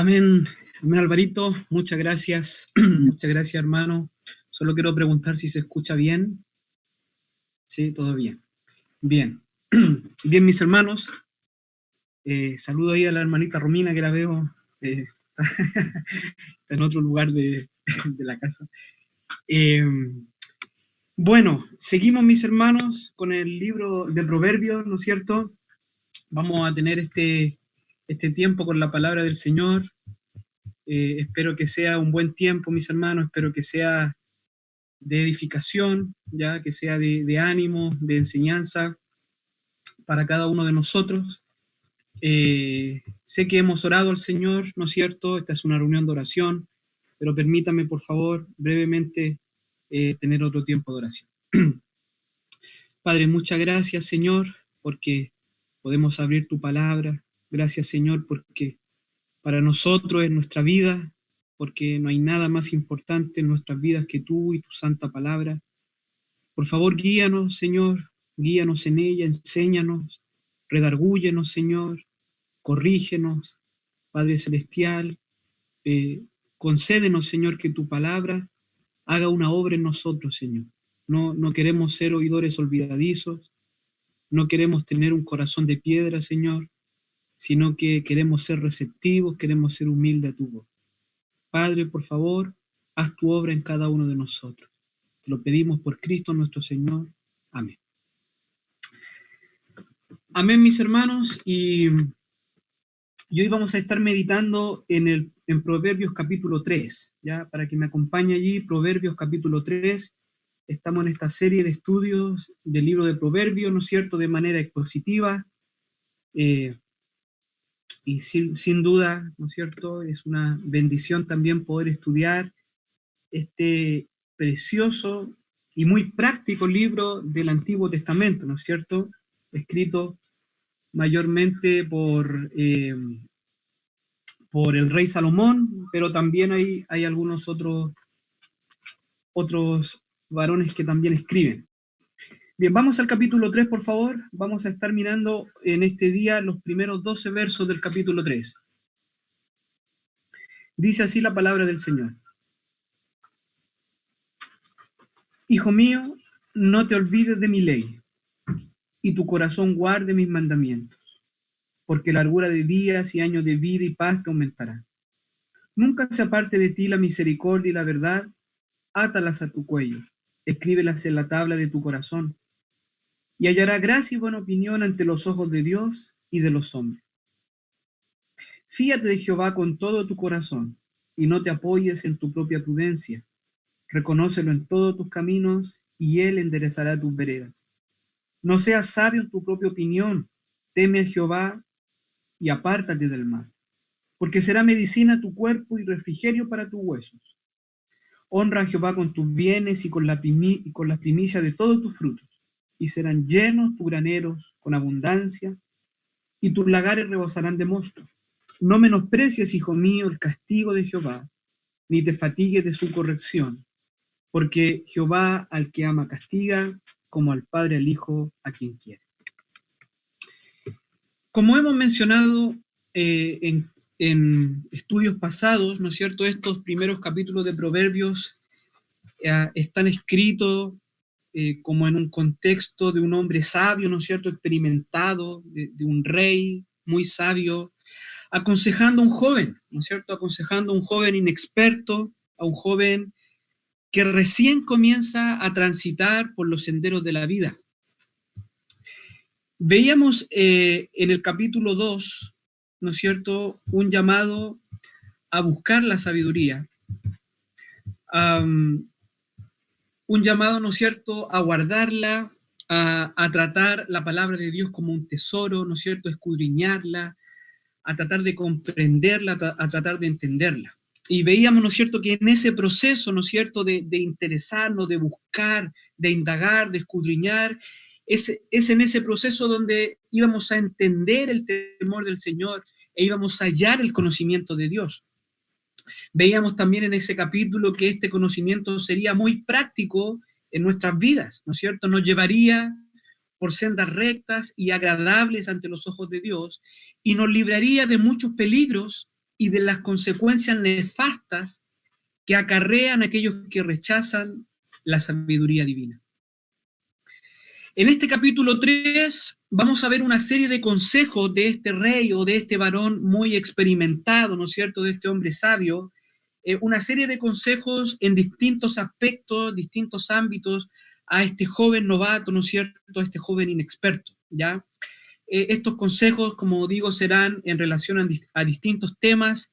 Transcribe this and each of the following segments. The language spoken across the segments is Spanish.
Amén, amén, Alvarito, muchas gracias, muchas gracias, hermano. Solo quiero preguntar si se escucha bien. Sí, todo bien. Bien, bien, mis hermanos. Saludo ahí a la hermanita Romina, que la veo está en otro lugar de la casa. Bueno, seguimos, mis hermanos, con el libro de Proverbios, ¿no es cierto? Vamos a tener este tiempo con la palabra del Señor. Espero que sea un buen tiempo, mis hermanos, espero que sea de edificación, ya que sea de ánimo, de enseñanza para cada uno de nosotros. Sé que hemos orado al Señor, ¿no es cierto? Esta es una reunión de oración, pero permítame, por favor, brevemente tener otro tiempo de oración. Padre, muchas gracias, Señor, porque podemos abrir tu palabra. Gracias, Señor, porque para nosotros es nuestra vida, porque no hay nada más importante en nuestras vidas que tú y tu santa palabra. Por favor, guíanos, Señor, guíanos en ella, enséñanos, redargúyenos, Señor, corrígenos, Padre Celestial, concédenos, Señor, que tu palabra haga una obra en nosotros, Señor. No queremos ser oidores olvidadizos, no queremos tener un corazón de piedra, Señor, sino que queremos ser receptivos, queremos ser humildes a tu voz. Padre, por favor, haz tu obra en cada uno de nosotros. Te lo pedimos por Cristo nuestro Señor. Amén. Amén, mis hermanos, y hoy vamos a estar meditando en Proverbios capítulo 3, ¿ya? Para que me acompañe allí, Proverbios capítulo 3. Estamos en esta serie de estudios del libro de Proverbios, ¿no es cierto?, de manera expositiva, y sin duda, ¿no es cierto?, es una bendición también poder estudiar este precioso y muy práctico libro del Antiguo Testamento, ¿no es cierto?, escrito mayormente por el rey Salomón, pero también hay algunos otros varones que también escriben. Bien, vamos al capítulo 3, por favor. Vamos a estar mirando en este día los primeros 12 versos del capítulo 3. Dice así la palabra del Señor. Hijo mío, no te olvides de mi ley, y tu corazón guarde mis mandamientos, porque largura de días y años de vida y paz te aumentará. Nunca se aparte de ti la misericordia y la verdad, átalas a tu cuello, escríbelas en la tabla de tu corazón, y hallará gracia y buena opinión ante los ojos de Dios y de los hombres. Fíate de Jehová con todo tu corazón, y no te apoyes en tu propia prudencia. Reconócelo en todos tus caminos, y Él enderezará tus veredas. No seas sabio en tu propia opinión, teme a Jehová y apártate del mal, porque será medicina a tu cuerpo y refrigerio para tus huesos. Honra a Jehová con tus bienes y con la primicia de todos tus frutos, y serán llenos tus graneros con abundancia, y tus lagares rebosarán de mosto. No menosprecies, hijo mío, el castigo de Jehová, ni te fatigues de su corrección, porque Jehová al que ama castiga, como al padre al hijo a quien quiere. Como hemos mencionado en estudios pasados, ¿no es cierto?, estos primeros capítulos de Proverbios están escritos como en un contexto de un hombre sabio, ¿no es cierto?, experimentado, de un rey muy sabio, aconsejando a un joven, ¿no es cierto?, aconsejando a un joven inexperto, a un joven que recién comienza a transitar por los senderos de la vida. Veíamos en el capítulo 2, ¿no es cierto?, un llamado a buscar la sabiduría, un llamado, ¿no es cierto?, a guardarla, a tratar la palabra de Dios como un tesoro, ¿no es cierto?, escudriñarla, a tratar de comprenderla, a tratar de entenderla. Y veíamos, ¿no es cierto?, que en ese proceso, ¿no es cierto?, de interesarnos, de buscar, de indagar, de escudriñar, es en ese proceso donde íbamos a entender el temor del Señor e íbamos a hallar el conocimiento de Dios. Veíamos también en ese capítulo que este conocimiento sería muy práctico en nuestras vidas, ¿no es cierto? Nos llevaría por sendas rectas y agradables ante los ojos de Dios y nos libraría de muchos peligros y de las consecuencias nefastas que acarrean aquellos que rechazan la sabiduría divina. En este capítulo 3 vamos a ver una serie de consejos de este rey o de este varón muy experimentado, ¿no es cierto?, de este hombre sabio, una serie de consejos en distintos aspectos, distintos ámbitos a este joven novato, ¿no es cierto?, a este joven inexperto, ¿ya? Estos consejos, como digo, serán en relación a distintos temas,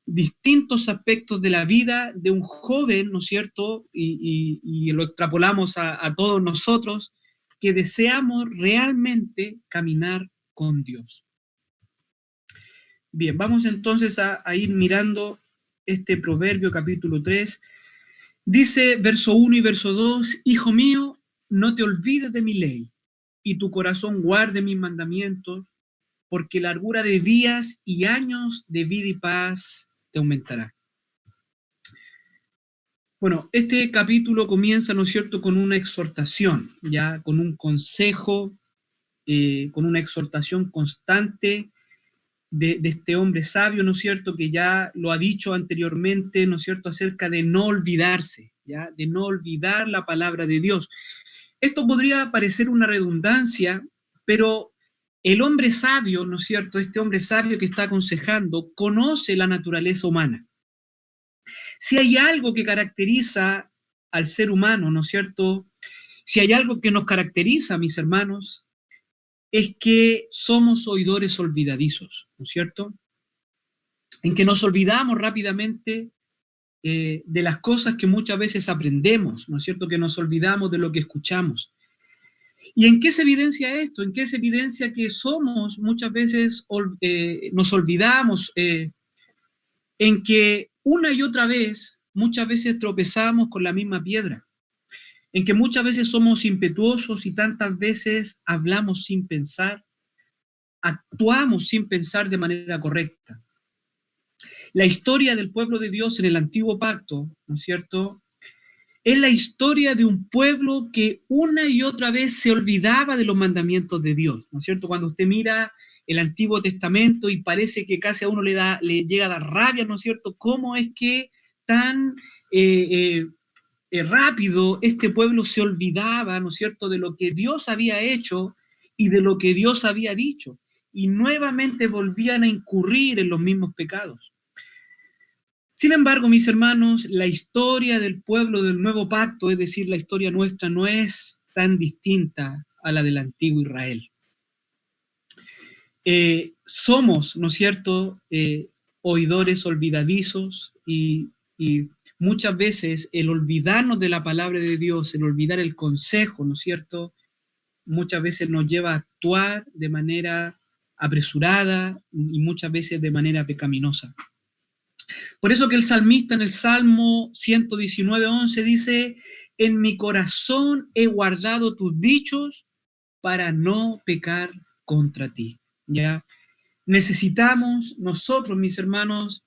distintos aspectos de la vida de un joven, ¿no es cierto?, y lo extrapolamos a todos nosotros, que deseamos realmente caminar con Dios. Bien, vamos entonces a ir mirando este Proverbio capítulo 3. Dice verso 1 y verso 2, Hijo mío, no te olvides de mi ley, y tu corazón guarde mis mandamientos, porque largura de días y años de vida y paz te aumentará. Bueno, este capítulo comienza, ¿no es cierto?, con una exhortación, ya, con un consejo, con una exhortación constante de este hombre sabio, ¿no es cierto?, que ya lo ha dicho anteriormente, ¿no es cierto?, acerca de no olvidarse, ¿ya?, de no olvidar la palabra de Dios. Esto podría parecer una redundancia, pero el hombre sabio, ¿no es cierto?, este hombre sabio que está aconsejando, conoce la naturaleza humana. Si hay algo que caracteriza al ser humano, ¿no es cierto?, si hay algo que nos caracteriza, mis hermanos, es que somos oidores olvidadizos, ¿no es cierto? En que nos olvidamos rápidamente de las cosas que muchas veces aprendemos, ¿no es cierto? Que nos olvidamos de lo que escuchamos. ¿Y en qué se evidencia esto? ¿En qué se evidencia que somos muchas veces, nos olvidamos, en que una y otra vez, muchas veces tropezamos con la misma piedra? En que muchas veces somos impetuosos y tantas veces hablamos sin pensar, actuamos sin pensar de manera correcta. La historia del pueblo de Dios en el antiguo pacto, ¿no es cierto?, es la historia de un pueblo que una y otra vez se olvidaba de los mandamientos de Dios, ¿no es cierto? Cuando usted mira el Antiguo Testamento y parece que casi a uno le llega a dar rabia, ¿no es cierto?, cómo es que tan rápido este pueblo se olvidaba, ¿no es cierto?, de lo que Dios había hecho y de lo que Dios había dicho, y nuevamente volvían a incurrir en los mismos pecados. Sin embargo, mis hermanos, la historia del pueblo del nuevo pacto, es decir, la historia nuestra, no es tan distinta a la del antiguo Israel. Somos, ¿no es cierto?, oidores olvidadizos y muchas veces el olvidarnos de la palabra de Dios, el olvidar el consejo, ¿no es cierto?, muchas veces nos lleva a actuar de manera apresurada y muchas veces de manera pecaminosa. Por eso que el salmista en el Salmo 119:11 dice, en mi corazón he guardado tus dichos para no pecar contra ti. ¿Ya? Necesitamos nosotros, mis hermanos,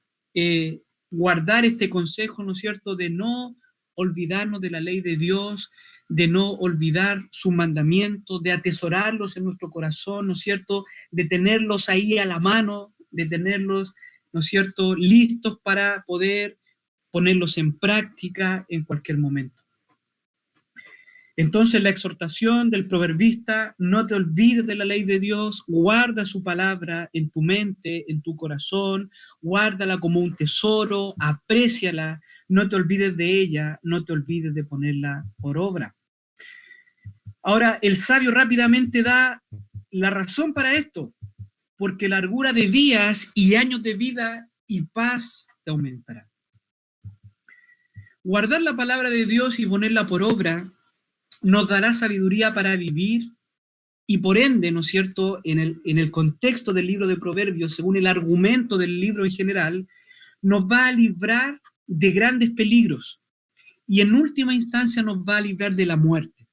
guardar este consejo, ¿no es cierto?, de no olvidarnos de la ley de Dios, de no olvidar sus mandamientos, de atesorarlos en nuestro corazón, ¿no es cierto?, de tenerlos ahí a la mano, de tenerlos, ¿no es cierto?, listos para poder ponerlos en práctica en cualquier momento. Entonces la exhortación del proverbista, no te olvides de la ley de Dios, guarda su palabra en tu mente, en tu corazón, guárdala como un tesoro, apréciala, no te olvides de ella, no te olvides de ponerla por obra. Ahora, el sabio rápidamente da la razón para esto, porque largura de días y años de vida y paz te aumentará. Guardar la palabra de Dios y ponerla por obra nos dará sabiduría para vivir y por ende, ¿no es cierto?, en el contexto del libro de Proverbios, según el argumento del libro en general, nos va a librar de grandes peligros y en última instancia nos va a librar de la muerte.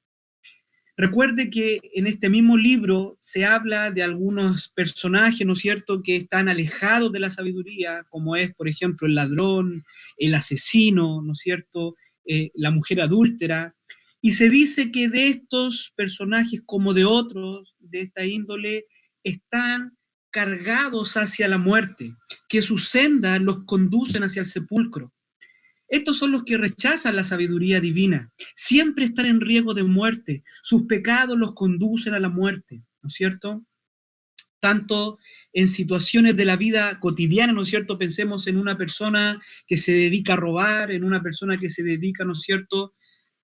Recuerde que en este mismo libro se habla de algunos personajes, ¿no es cierto?, que están alejados de la sabiduría, como es, por ejemplo, el ladrón, el asesino, ¿no es cierto?, la mujer adúltera. Y se dice que de estos personajes, como de otros de esta índole, están cargados hacia la muerte, que sus sendas los conducen hacia el sepulcro. Estos son los que rechazan la sabiduría divina. Siempre están en riesgo de muerte. Sus pecados los conducen a la muerte, ¿no es cierto? Tanto en situaciones de la vida cotidiana, ¿no es cierto? Pensemos en una persona que se dedica a robar, en una persona que se dedica, ¿no es cierto?,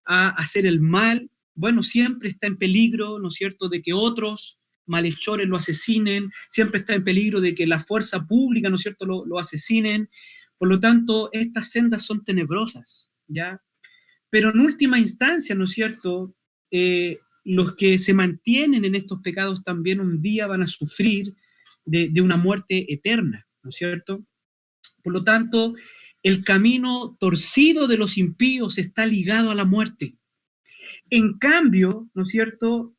a hacer el mal. Bueno, siempre está en peligro, ¿no es cierto?, de que otros malhechores lo asesinen, siempre está en peligro de que la fuerza pública, ¿no es cierto?, lo asesinen. Por lo tanto, estas sendas son tenebrosas, ¿ya? Pero en última instancia, ¿no es cierto?, los que se mantienen en estos pecados también un día van a sufrir de una muerte eterna, ¿no es cierto? Por lo tanto, el camino torcido de los impíos está ligado a la muerte. En cambio, ¿no es cierto?,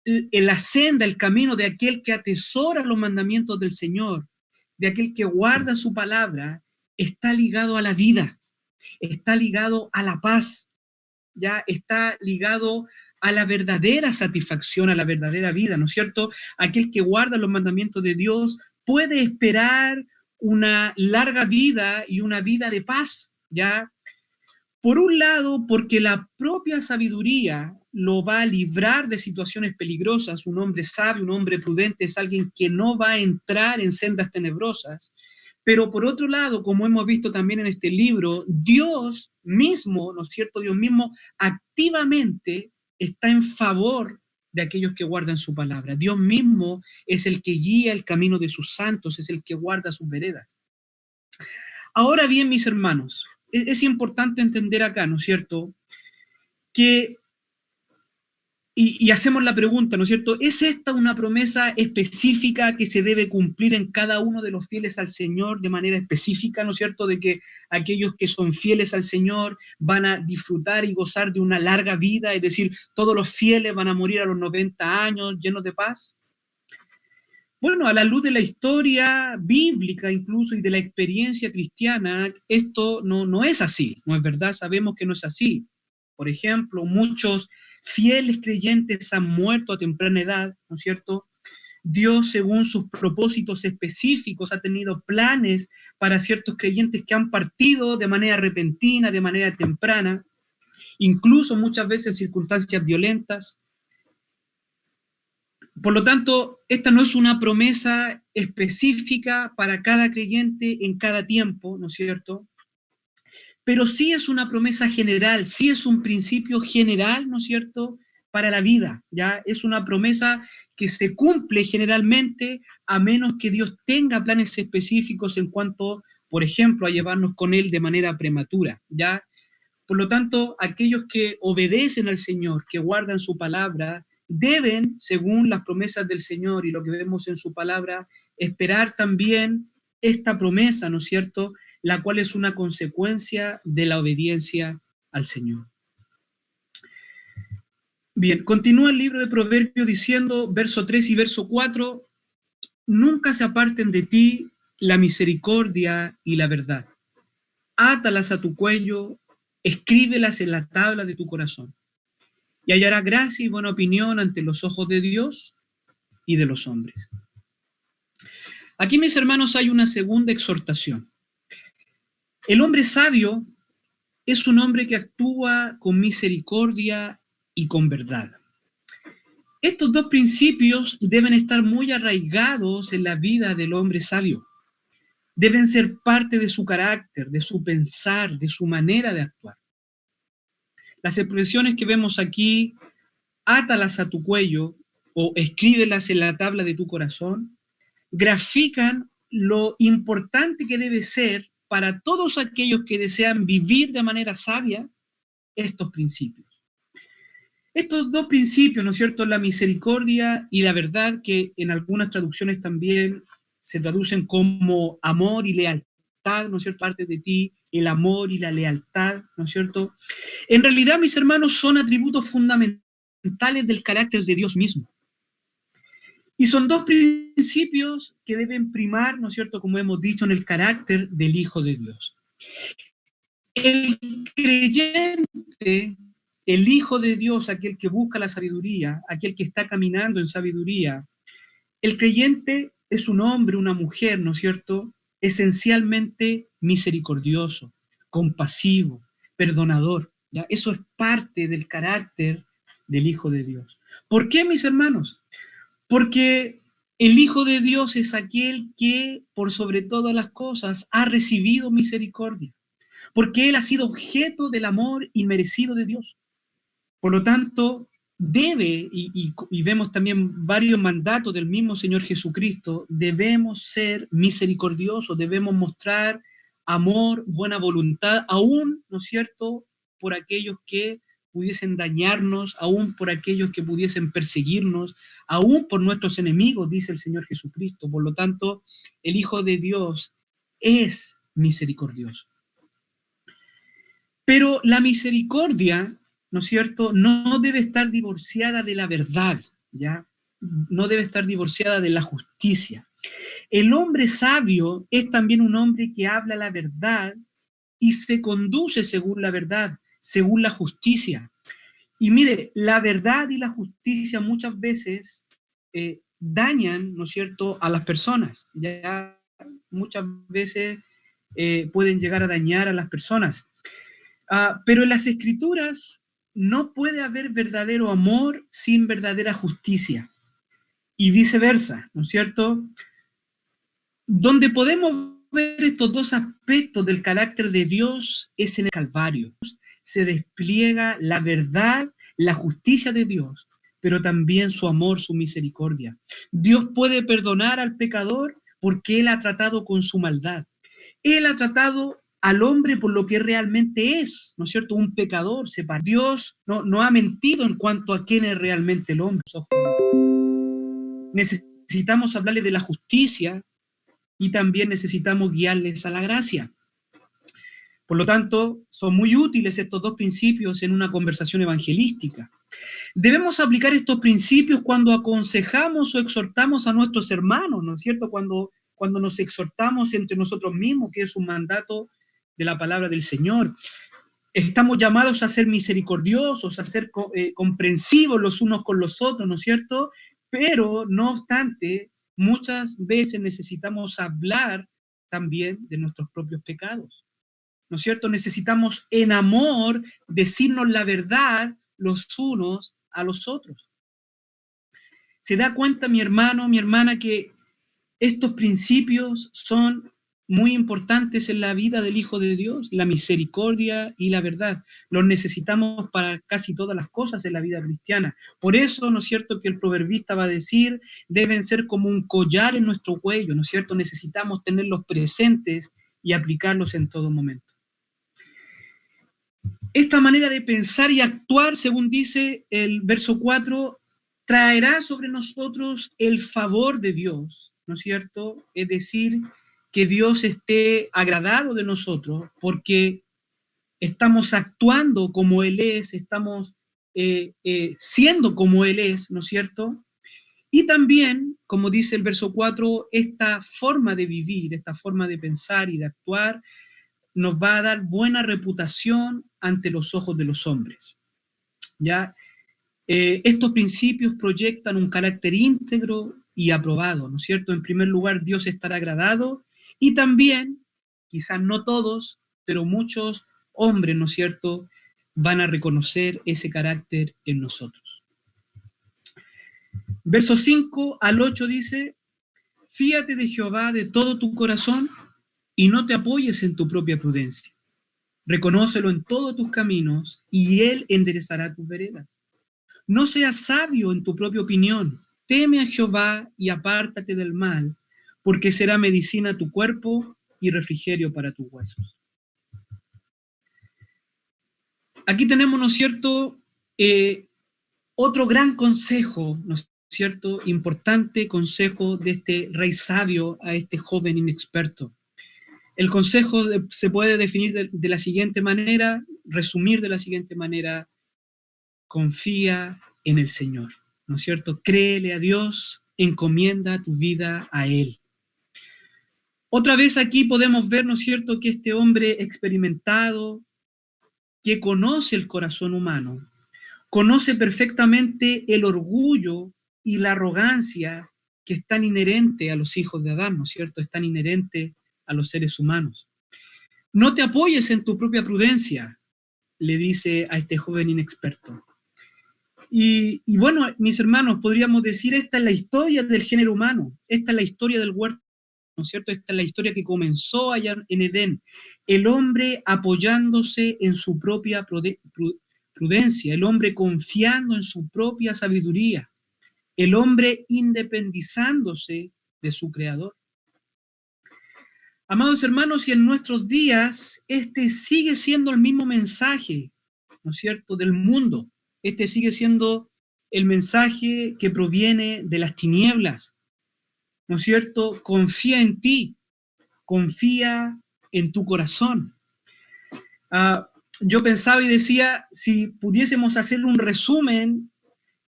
en la senda, el camino de aquel que atesora los mandamientos del Señor, de aquel que guarda su palabra, está ligado a la vida, está ligado a la paz, ya está ligado a la verdadera satisfacción, a la verdadera vida, ¿no es cierto? Aquel que guarda los mandamientos de Dios puede esperar una larga vida y una vida de paz, ¿ya? Por un lado, porque la propia sabiduría lo va a librar de situaciones peligrosas. Un hombre sabio, un hombre prudente es alguien que no va a entrar en sendas tenebrosas. Pero por otro lado, como hemos visto también en este libro, Dios mismo, ¿no es cierto? Dios mismo activamente está en favor de aquellos que guardan su palabra. Dios mismo es el que guía el camino de sus santos, es el que guarda sus veredas. Ahora bien, mis hermanos, es importante entender acá, ¿no es cierto?, que, y hacemos la pregunta, ¿no es cierto?, ¿es esta una promesa específica que se debe cumplir en cada uno de los fieles al Señor de manera específica, ¿no es cierto?, de que aquellos que son fieles al Señor van a disfrutar y gozar de una larga vida, es decir, todos los fieles van a morir a los 90 años llenos de paz? Bueno, a la luz de la historia bíblica incluso y de la experiencia cristiana, esto no es así, ¿no es verdad? Sabemos que no es así. Por ejemplo, muchos fieles creyentes han muerto a temprana edad, ¿no es cierto? Dios, según sus propósitos específicos, ha tenido planes para ciertos creyentes que han partido de manera repentina, de manera temprana, incluso muchas veces en circunstancias violentas. Por lo tanto, esta no es una promesa específica para cada creyente en cada tiempo, ¿no es cierto? Pero sí es una promesa general, sí es un principio general, ¿no es cierto?, para la vida, ¿ya? Es una promesa que se cumple generalmente a menos que Dios tenga planes específicos en cuanto, por ejemplo, a llevarnos con Él de manera prematura, ¿ya? Por lo tanto, aquellos que obedecen al Señor, que guardan su palabra, deben, según las promesas del Señor y lo que vemos en su palabra, esperar también esta promesa, ¿no es cierto?, la cual es una consecuencia de la obediencia al Señor. Bien, continúa el libro de Proverbios diciendo, verso 3 y verso 4, nunca se aparten de ti la misericordia y la verdad. Átalas a tu cuello, escríbelas en la tabla de tu corazón, y hallarás gracia y buena opinión ante los ojos de Dios y de los hombres. Aquí, mis hermanos, hay una segunda exhortación. El hombre sabio es un hombre que actúa con misericordia y con verdad. Estos dos principios deben estar muy arraigados en la vida del hombre sabio. Deben ser parte de su carácter, de su pensar, de su manera de actuar. Las expresiones que vemos aquí, átalas a tu cuello o escríbelas en la tabla de tu corazón, grafican lo importante que debe ser para todos aquellos que desean vivir de manera sabia estos principios. Estos dos principios, ¿no es cierto?, la misericordia y la verdad, que en algunas traducciones también se traducen como amor y lealtad, ¿no es cierto?, parte de ti, el amor y la lealtad, ¿no es cierto? En realidad, mis hermanos, son atributos fundamentales del carácter de Dios mismo. Y son dos principios que deben primar, ¿no es cierto?, como hemos dicho, en el carácter del Hijo de Dios. El creyente, el Hijo de Dios, aquel que busca la sabiduría, aquel que está caminando en sabiduría, el creyente es un hombre, una mujer, ¿no es cierto?, esencialmente misericordioso, compasivo, perdonador. ¿Ya? Eso es parte del carácter del Hijo de Dios. ¿Por qué, mis hermanos? Porque el Hijo de Dios es aquel que, por sobre todas las cosas, ha recibido misericordia, porque Él ha sido objeto del amor inmerecido de Dios. Por lo tanto, debe, y vemos también varios mandatos del mismo Señor Jesucristo, debemos ser misericordiosos, debemos mostrar amor, buena voluntad, aún, ¿no es cierto?, por aquellos que pudiesen dañarnos, aún por aquellos que pudiesen perseguirnos, aún por nuestros enemigos, dice el Señor Jesucristo. Por lo tanto, el Hijo de Dios es misericordioso. Pero la misericordia, ¿no es cierto?, no debe estar divorciada de la verdad, ¿ya? No debe estar divorciada de la justicia. El hombre sabio es también un hombre que habla la verdad y se conduce según la verdad, según la justicia. Y mire, la verdad y la justicia muchas veces dañan, ¿no es cierto?, a las personas. Ya muchas veces pueden llegar a dañar a las personas. Pero en las Escrituras no puede haber verdadero amor sin verdadera justicia. Y viceversa, ¿no es cierto? Donde podemos ver estos dos aspectos del carácter de Dios es en el Calvario. Se despliega la verdad, la justicia de Dios, pero también su amor, su misericordia. Dios puede perdonar al pecador porque Él ha tratado con su maldad. Él ha tratado al hombre por lo que realmente es, ¿no es cierto? Un pecador separado. Dios no ha mentido en cuanto a quién es realmente el hombre. Necesitamos hablarle de la justicia y también necesitamos guiarles a la gracia. Por lo tanto, son muy útiles estos dos principios en una conversación evangelística. Debemos aplicar estos principios cuando aconsejamos o exhortamos a nuestros hermanos, ¿no es cierto? Cuando nos exhortamos entre nosotros mismos, que es un mandato de la palabra del Señor. Estamos llamados a ser misericordiosos, a ser comprensivos los unos con los otros, ¿no es cierto? Pero, no obstante, muchas veces necesitamos hablar también de nuestros propios pecados, ¿no es cierto? Necesitamos en amor decirnos la verdad los unos a los otros. ¿Se da cuenta, mi hermano, mi hermana, que estos principios son muy importantes en la vida del Hijo de Dios? La misericordia y la verdad. Los necesitamos para casi todas las cosas en la vida cristiana. Por eso, ¿no es cierto?, que el proverbista va a decir, deben ser como un collar en nuestro cuello, ¿no es cierto? Necesitamos tenerlos presentes y aplicarlos en todo momento. Esta manera de pensar y actuar, según dice el verso 4, traerá sobre nosotros el favor de Dios, ¿no es cierto? Es decir, que Dios esté agradado de nosotros porque estamos actuando como Él es, estamos siendo como Él es, ¿no es cierto? Y también, como dice el verso 4, esta forma de vivir, esta forma de pensar y de actuar nos va a dar buena reputación ante los ojos de los hombres. ¿Ya? Estos principios proyectan un carácter íntegro y aprobado, ¿no es cierto? En primer lugar, Dios estará agradado y también, quizás no todos, pero muchos hombres, ¿no es cierto?, van a reconocer ese carácter en nosotros. Versos 5 al 8 dice, fíate de Jehová de todo tu corazón y no te apoyes en tu propia prudencia. Reconócelo en todos tus caminos y Él enderezará tus veredas. No seas sabio en tu propia opinión. Teme a Jehová y apártate del mal, porque será medicina a tu cuerpo y refrigerio para tus huesos. Aquí tenemos, ¿no es cierto?, otro gran consejo, ¿no es cierto?, importante consejo de este rey sabio a este joven inexperto. El consejo se puede definir de la siguiente manera, resumir de la siguiente manera: confía en el Señor, ¿no es cierto? Créele a Dios, encomienda tu vida a Él. Otra vez aquí podemos ver, ¿no es cierto?, que este hombre experimentado, que conoce el corazón humano, conoce perfectamente el orgullo y la arrogancia que es tan inherente a los hijos de Adán, ¿no es cierto? Es tan inherente a los seres humanos. No te apoyes en tu propia prudencia, le dice a este joven inexperto. Y bueno, mis hermanos, podríamos decir, esta es la historia del género humano, esta es la historia del huerto, ¿no es cierto? Esta es la historia que comenzó allá en Edén. El hombre apoyándose en su propia prudencia, el hombre confiando en su propia sabiduría, el hombre independizándose de su creador. Amados hermanos, y en nuestros días, este sigue siendo el mismo mensaje, ¿no es cierto?, del mundo. Este sigue siendo el mensaje que proviene de las tinieblas, ¿no es cierto? Confía en ti, confía en tu corazón. Yo pensaba y decía, si pudiésemos hacer un resumen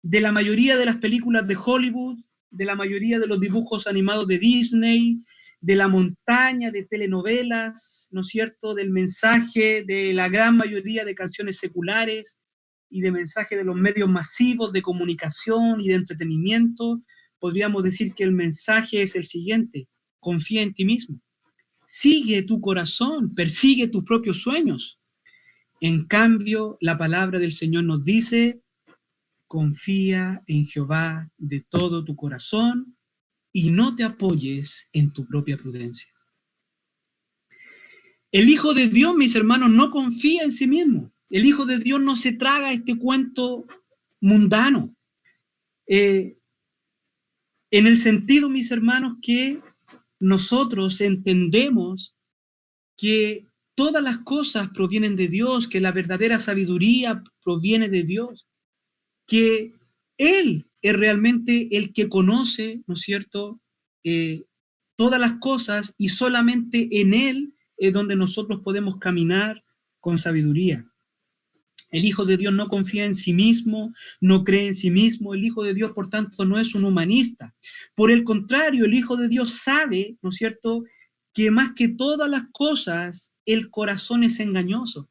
de la mayoría de las películas de Hollywood, de la mayoría de los dibujos animados de Disney, de la montaña de telenovelas, ¿no es cierto?, del mensaje de la gran mayoría de canciones seculares y de mensaje de los medios masivos de comunicación y de entretenimiento, podríamos decir que el mensaje es el siguiente: confía en ti mismo, sigue tu corazón, persigue tus propios sueños. En cambio, la palabra del Señor nos dice: confía en Jehová de todo tu corazón y no te apoyes en tu propia prudencia. El Hijo de Dios, mis hermanos, no confía en sí mismo. El Hijo de Dios no se traga este cuento mundano. En el sentido, mis hermanos, que nosotros entendemos que todas las cosas provienen de Dios, que la verdadera sabiduría proviene de Dios, que Él es realmente el que conoce, ¿no es cierto?, todas las cosas, y solamente en Él es donde nosotros podemos caminar con sabiduría. El Hijo de Dios no confía en sí mismo, no cree en sí mismo. El Hijo de Dios, por tanto, no es un humanista. Por el contrario, el Hijo de Dios sabe, ¿no es cierto?, que más que todas las cosas, el corazón es engañoso.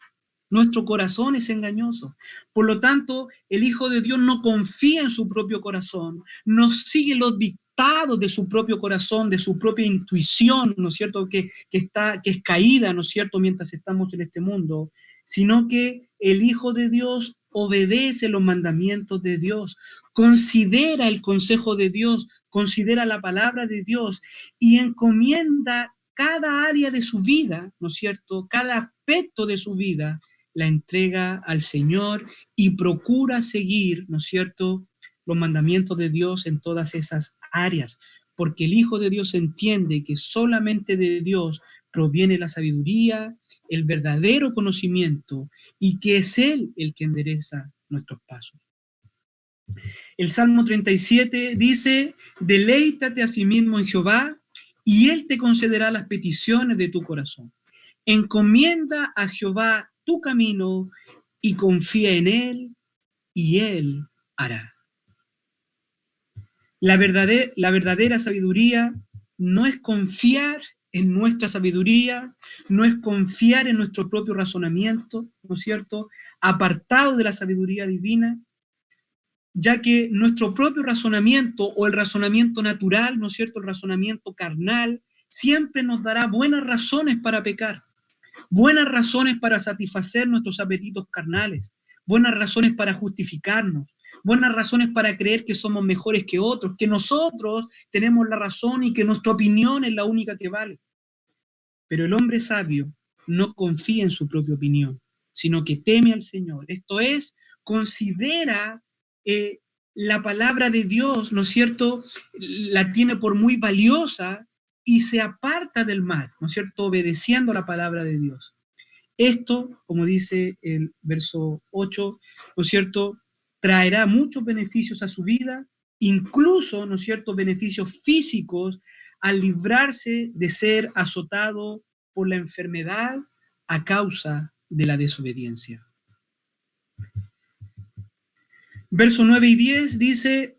Nuestro corazón es engañoso. Por lo tanto, el Hijo de Dios no confía en su propio corazón, no sigue los dictados de su propio corazón, de su propia intuición, ¿no es cierto?, que es caída, ¿no es cierto?, mientras estamos en este mundo, sino que el Hijo de Dios obedece los mandamientos de Dios, considera el consejo de Dios, considera la palabra de Dios y encomienda cada área de su vida, ¿no es cierto?, cada aspecto de su vida, la entrega al Señor y procura seguir, ¿no es cierto?, los mandamientos de Dios en todas esas áreas, porque el Hijo de Dios entiende que solamente de Dios proviene la sabiduría, el verdadero conocimiento, y que es Él el que endereza nuestros pasos. El Salmo 37 dice: deleítate a sí mismo en Jehová, y Él te concederá las peticiones de tu corazón. Encomienda a Jehová tu camino y confía en Él, y Él hará. La verdadera sabiduría no es confiar en nuestra sabiduría, no es confiar en nuestro propio razonamiento, ¿no es cierto?, apartado de la sabiduría divina, ya que nuestro propio razonamiento o el razonamiento natural, ¿no es cierto?, el razonamiento carnal, siempre nos dará buenas razones para pecar, buenas razones para satisfacer nuestros apetitos carnales, buenas razones para justificarnos, buenas razones para creer que somos mejores que otros, que nosotros tenemos la razón y que nuestra opinión es la única que vale. Pero el hombre sabio no confía en su propia opinión, sino que teme al Señor. Esto es, considera la palabra de Dios, ¿no es cierto?, la tiene por muy valiosa y se aparta del mal, ¿no es cierto?, obedeciendo a la palabra de Dios. Esto, como dice el verso 8, ¿no es cierto?, traerá muchos beneficios a su vida, incluso, ¿no es cierto?, beneficios físicos, al librarse de ser azotado por la enfermedad a causa de la desobediencia. Verso 9 y 10 dice: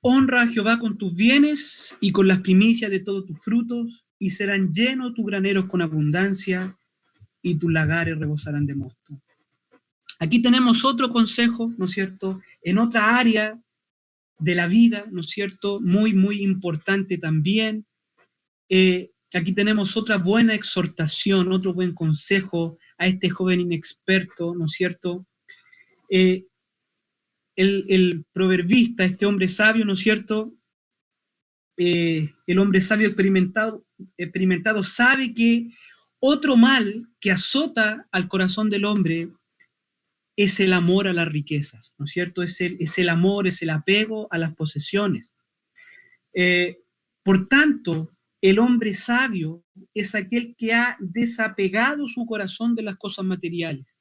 honra a Jehová con tus bienes y con las primicias de todos tus frutos, y serán llenos tus graneros con abundancia, y tus lagares rebosarán de mosto. Aquí tenemos otro consejo, ¿no es cierto?, en otra área de la vida, ¿no es cierto? Muy, muy importante también. Aquí tenemos otra buena exhortación, otro buen consejo a este joven inexperto, ¿no es cierto? El proverbista, este hombre sabio, ¿no es cierto? El hombre sabio experimentado sabe que otro mal que azota al corazón del hombre es el amor a las riquezas, ¿no es cierto? Es el amor, es el apego a las posesiones. Por tanto, el hombre sabio es aquel que ha desapegado su corazón de las cosas materiales.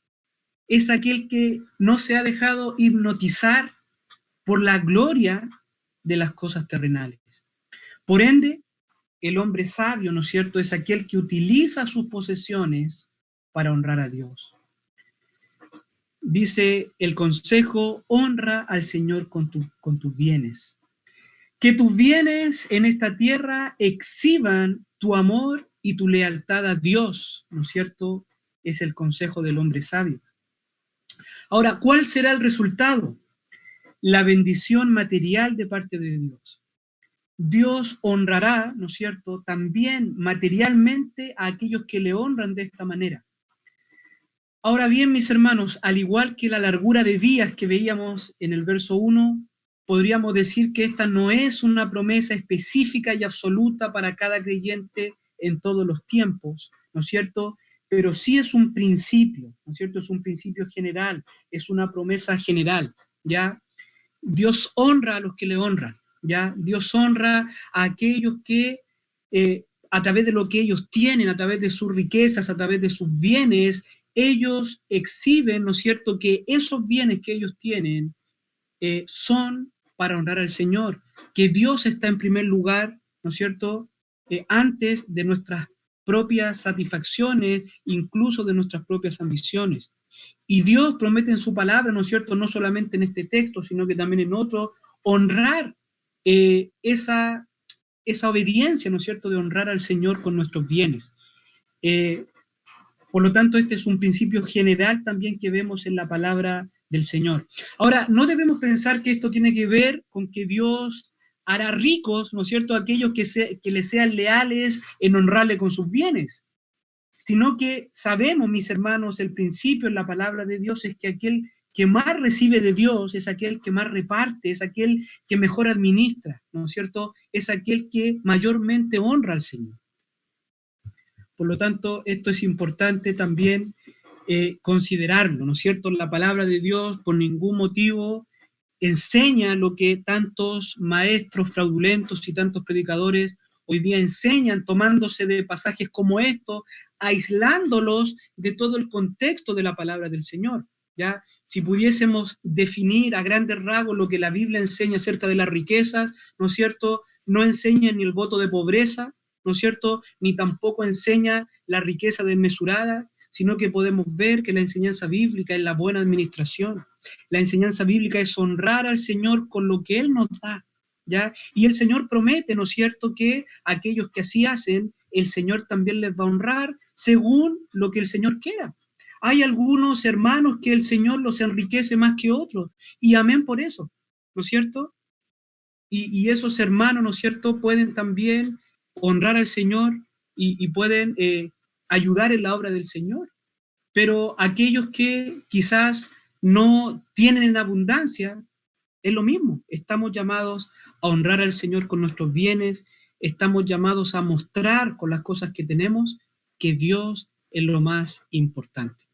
Es aquel que no se ha dejado hipnotizar por la gloria de las cosas terrenales. Por ende, el hombre sabio, ¿no es cierto?, es aquel que utiliza sus posesiones para honrar a Dios. Dice el consejo: honra al Señor con tus bienes. Que tus bienes en esta tierra exhiban tu amor y tu lealtad a Dios, ¿no es cierto? Es el consejo del hombre sabio. Ahora, ¿cuál será el resultado? La bendición material de parte de Dios. Dios honrará, ¿no es cierto?, también materialmente a aquellos que le honran de esta manera. Ahora bien, mis hermanos, al igual que la largura de días que veíamos en el verso 1, podríamos decir que esta no es una promesa específica y absoluta para cada creyente en todos los tiempos, ¿no es cierto? Pero sí es un principio, ¿no es cierto? Es un principio general, es una promesa general, ¿ya? Dios honra a los que le honran, ¿ya? Dios honra a aquellos que a través de lo que ellos tienen, a través de sus riquezas, a través de sus bienes, ellos exhiben, ¿no es cierto?, que esos bienes que ellos tienen son para honrar al Señor, que Dios está en primer lugar, ¿no es cierto?, antes de nuestras propias satisfacciones, incluso de nuestras propias ambiciones. Y Dios promete en su palabra, ¿no es cierto?, no solamente en este texto, sino que también en otro, honrar esa obediencia, ¿no es cierto?, de honrar al Señor con nuestros bienes. Por lo tanto, este es un principio general también que vemos en la palabra del Señor. Ahora, no debemos pensar que esto tiene que ver con que Dios hará ricos, ¿no es cierto?, a aquellos que le sean leales en honrarle con sus bienes, sino que sabemos, mis hermanos, el principio en la palabra de Dios es que aquel que más recibe de Dios es aquel que más reparte, es aquel que mejor administra, ¿no es cierto?, es aquel que mayormente honra al Señor. Por lo tanto, esto es importante también considerarlo, ¿no es cierto? La palabra de Dios por ningún motivo enseña lo que tantos maestros fraudulentos y tantos predicadores hoy día enseñan, tomándose de pasajes como estos, aislándolos de todo el contexto de la palabra del Señor, ¿ya? Si pudiésemos definir a grandes rasgos lo que la Biblia enseña acerca de las riquezas, ¿no es cierto?, no enseña ni el voto de pobreza, ¿no es cierto?, ni tampoco enseña la riqueza desmesurada, sino que podemos ver que la enseñanza bíblica es la buena administración. La enseñanza bíblica es honrar al Señor con lo que Él nos da, ¿ya? Y el Señor promete, ¿no es cierto?, que aquellos que así hacen, el Señor también les va a honrar según lo que el Señor quiera. Hay algunos hermanos que el Señor los enriquece más que otros, y amén por eso, ¿no es cierto? Y esos hermanos, ¿no es cierto?, pueden también honrar al Señor y pueden ayudar en la obra del Señor. Pero aquellos que quizás no tienen en abundancia, es lo mismo. Estamos llamados a honrar al Señor con nuestros bienes, estamos llamados a mostrar con las cosas que tenemos que Dios es lo más importante.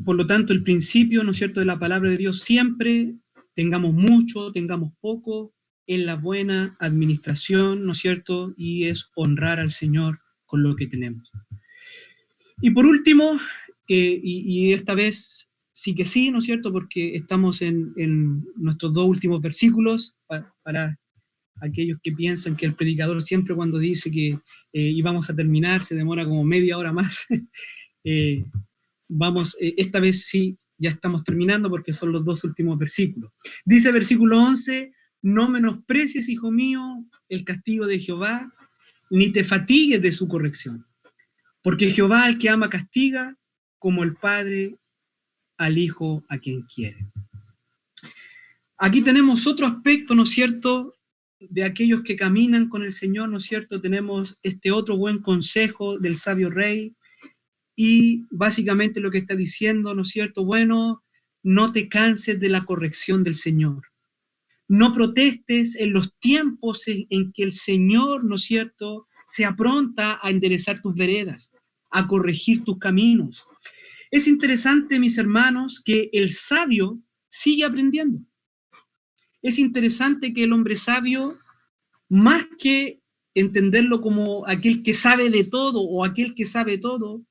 Por lo tanto, el principio, ¿no es cierto?, de la palabra de Dios siempre, tengamos mucho, tengamos poco, en la buena administración, ¿no es cierto?, y es honrar al Señor con lo que tenemos. Y por último, y esta vez sí que sí, ¿no es cierto?, porque estamos en nuestros dos últimos versículos, para aquellos que piensan que el predicador siempre cuando dice que íbamos a terminar se demora como media hora más. Esta vez sí, ya estamos terminando porque son los dos últimos versículos. Dice versículo 11, no menosprecies, hijo mío, el castigo de Jehová, ni te fatigues de su corrección. Porque Jehová al que ama castiga, como el padre al hijo a quien quiere. Aquí tenemos otro aspecto, ¿no es cierto?, de aquellos que caminan con el Señor, ¿no es cierto? Tenemos este otro buen consejo del sabio rey, y básicamente lo que está diciendo, ¿no es cierto? Bueno, no te canses de la corrección del Señor. No protestes en los tiempos en que el Señor, ¿no es cierto?, se apronta a enderezar tus veredas, a corregir tus caminos. Es interesante, mis hermanos, que el sabio sigue aprendiendo. Es interesante que el hombre sabio, más que entenderlo como aquel que sabe de todo o aquel que sabe todo,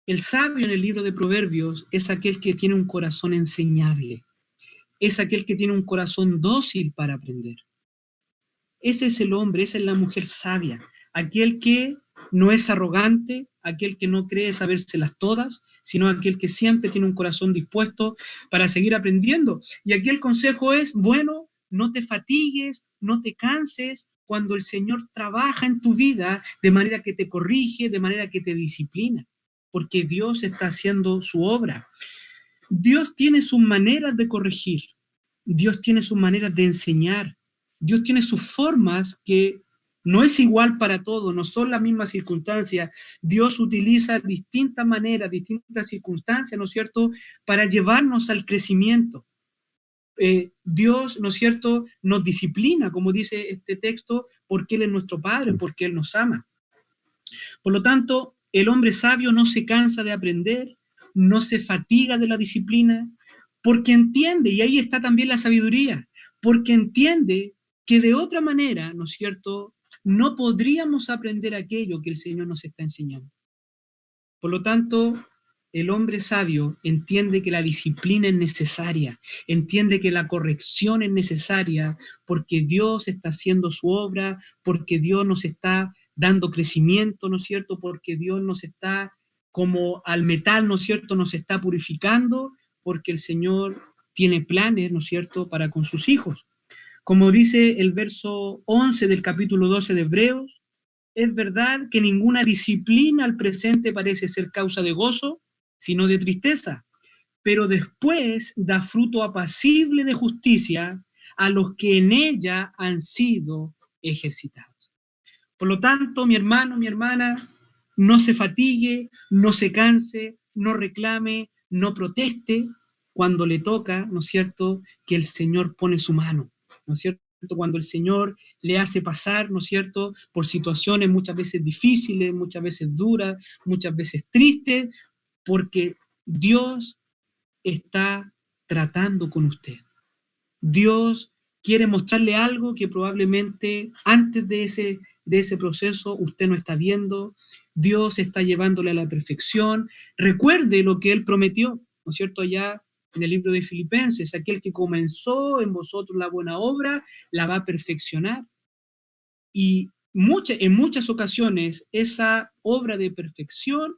el sabio en el libro de Proverbios es aquel que tiene un corazón enseñable, es aquel que tiene un corazón dócil para aprender. Ese es el hombre, esa es la mujer sabia, aquel que no es arrogante, aquel que no cree sabérselas todas, sino aquel que siempre tiene un corazón dispuesto para seguir aprendiendo. Y aquí el consejo es, bueno, no te fatigues, no te canses cuando el Señor trabaja en tu vida de manera que te corrige, de manera que te disciplina, porque Dios está haciendo su obra. Dios tiene sus maneras de corregir, Dios tiene sus maneras de enseñar, Dios tiene sus formas que no es igual para todos, no son las mismas circunstancias. Dios utiliza distintas maneras, distintas circunstancias, ¿no es cierto?, para llevarnos al crecimiento. Dios, ¿no es cierto?, nos disciplina, como dice este texto, porque Él es nuestro Padre, porque Él nos ama. Por lo tanto, el hombre sabio no se cansa de aprender, no se fatiga de la disciplina, porque entiende, y ahí está también la sabiduría, porque entiende que de otra manera, ¿no es cierto?, no podríamos aprender aquello que el Señor nos está enseñando. Por lo tanto, el hombre sabio entiende que la disciplina es necesaria, entiende que la corrección es necesaria, porque Dios está haciendo su obra, porque Dios nos está dando crecimiento, ¿no es cierto?, porque Dios nos está, como al metal, ¿no es cierto?, nos está purificando, porque el Señor tiene planes, ¿no es cierto?, para con sus hijos. Como dice el verso 11 del capítulo 12 de Hebreos, es verdad que ninguna disciplina al presente parece ser causa de gozo, sino de tristeza, pero después da fruto apacible de justicia a los que en ella han sido ejercitados. Por lo tanto, mi hermano, mi hermana, no se fatigue, no se canse, no reclame, no proteste cuando le toca, ¿no es cierto?, que el Señor pone su mano, ¿no es cierto?, cuando el Señor le hace pasar, ¿no es cierto?, por situaciones muchas veces difíciles, muchas veces duras, muchas veces tristes, porque Dios está tratando con usted. Dios quiere mostrarle algo que probablemente antes de ese proceso usted no está viendo. Dios está llevándole a la perfección. Recuerde lo que Él prometió, ¿no es cierto?, allá en el libro de Filipenses: aquel que comenzó en vosotros la buena obra, la va a perfeccionar. Y en muchas ocasiones esa obra de perfección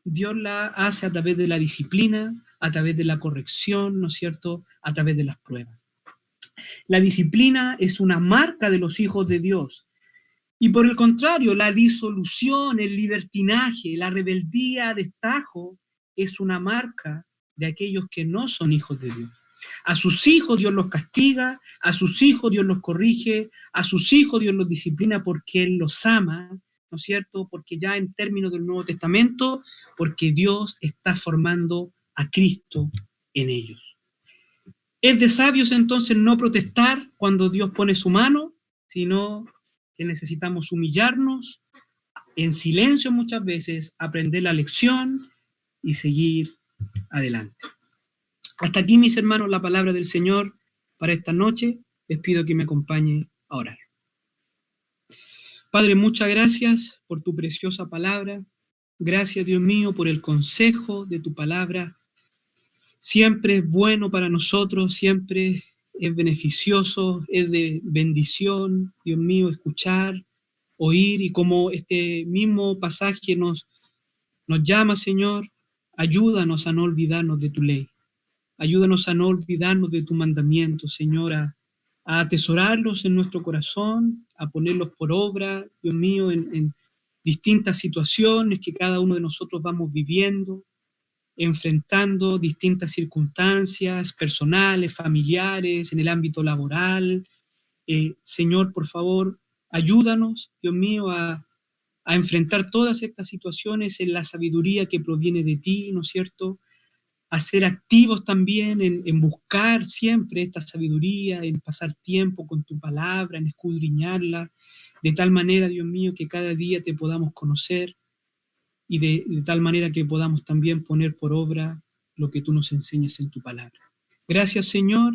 Dios la hace a través de la disciplina, a través de la corrección, ¿no es cierto?, a través de las pruebas. La disciplina es una marca de los hijos de Dios. Y por el contrario, la disolución, el libertinaje, la rebeldía a destajo es una marca de aquellos que no son hijos de Dios. A sus hijos Dios los castiga, a sus hijos Dios los corrige, a sus hijos Dios los disciplina porque Él los ama, ¿no es cierto? Porque ya en términos del Nuevo Testamento, porque Dios está formando a Cristo en ellos. Es de sabios entonces no protestar cuando Dios pone su mano, sino que necesitamos humillarnos en silencio muchas veces, aprender la lección y seguir adelante. Hasta aquí, mis hermanos, la palabra del Señor para esta noche. Les pido que me acompañen a orar. Padre, muchas gracias por tu preciosa palabra. Gracias, Dios mío, por el consejo de tu palabra. Siempre es bueno para nosotros, siempre es beneficioso, es de bendición, Dios mío, escuchar, oír, y como este mismo pasaje nos llama, Señor, ayúdanos a no olvidarnos de tu ley. Ayúdanos a no olvidarnos de tu mandamiento, Señor, a atesorarlos en nuestro corazón, a ponerlos por obra, Dios mío, en distintas situaciones que cada uno de nosotros vamos viviendo. enfrentando distintas circunstancias personales, familiares, en el ámbito laboral. Señor, por favor, ayúdanos, Dios mío, a enfrentar todas estas situaciones en la sabiduría que proviene de ti, ¿no es cierto? A ser activos también en buscar siempre esta sabiduría, en pasar tiempo con tu palabra, en escudriñarla, de tal manera, Dios mío, que cada día te podamos conocer y de tal manera que podamos también poner por obra lo que tú nos enseñas en tu palabra. Gracias, Señor.